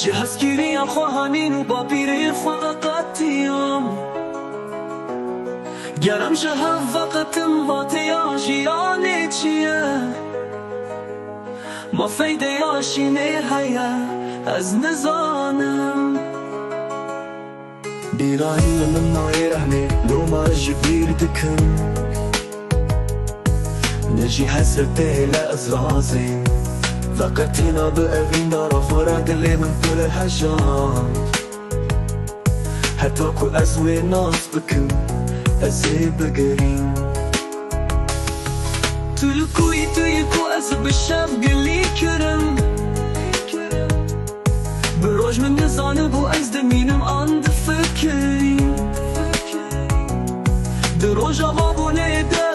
جهز گیریم خواهانین و با پیره خواقتیم گرم شهر وقتم واتیا جیانه چیه ما فیده یاشینه هیا از نزانم بیرایی من نایرهنه لو ما جبیر دکم نجي حسرته لأزرازي ذكرتنا بأغينا رفرق اللي من كل الحاجات حتى كل أزوي ناس بكم أزي بقرين تلكو أزب الشاب قلي كرم بروج من نزانب وأزدمينم عند فكرين دروج أبابو نيدا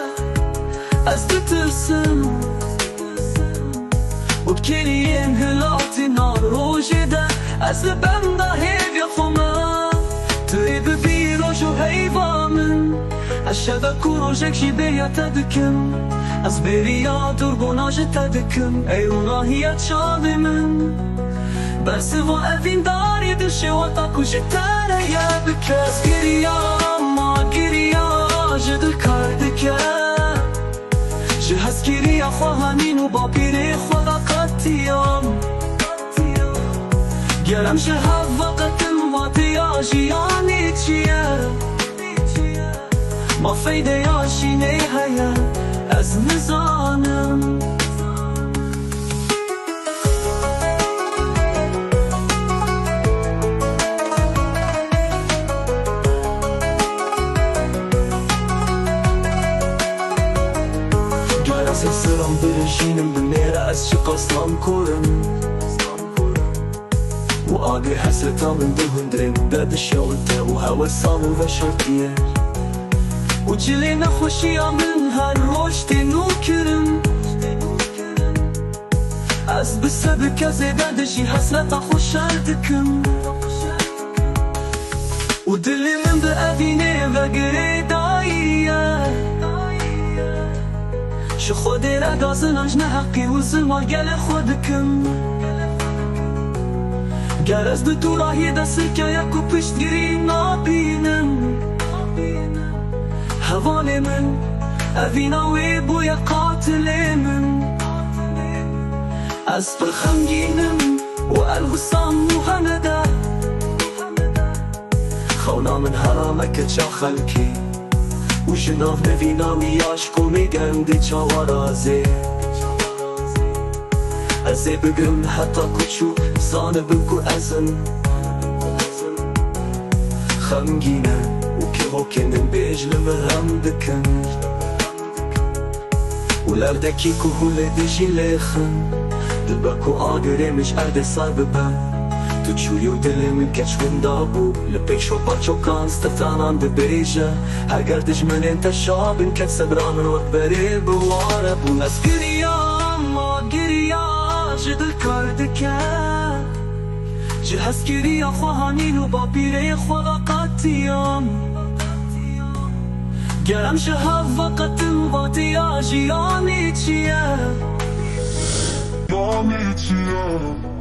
از تترسم وبكليين هلاتي نار روجدا از لبم دا هيفيا خما تريد بيروجو هيفا من الشبك وروجك جيبيا تدكم از بريا دربوناج تدكم ايونا هي تشالي من بس وقفين داري دشي وطاكو جتانا يا بكاس قريا ما قريا جد كاردكا جهز گیری خواهانین و با پیره خواقتیم گرم شهر وقتم واتیا جیانی چیه ما فیده یاشینه هیا از نزانم سرم برجينم بالنيرة از شقصنام كورم وآقي حسرتا من دهن درين داد الشوطة وهوا صامو بشرتيه وجلينا خوشيا من هالروشتي نوكرم از بسبك زيدا دجي حسرتا خوشاردكم ودلي من بأديني وقري دايا شو خودي را دازن اجنه حقي وزلما گل خودكم گر از دو راهی دست که یکو پشت گیری نابینم هوال من اویناوی بوی قاتل من از برخمگینم و الوسام مهنده خونا من حرامك چا خلکی و جناف نوینا میاشکو میگم دی چاورازه ازی بگم حتی کچو زانه بکو ازم خمگینه و که هوکنم بیج لمرم دکن و لردکی که هوله دیجی لیخن دبکو آگره مش ارده سار ببم تو چوری و دل من کچ وندابو لپیک شو پاچو کانستتانان دبیجه هر گردش من انت شابن کت صبران رو بری بواره بون از گریا ما گریا جدل کردکه جهز گریا خواهانین و با پیره خواقتیم گرم شهر وقتم واتیا جیانی چیه یانی چیه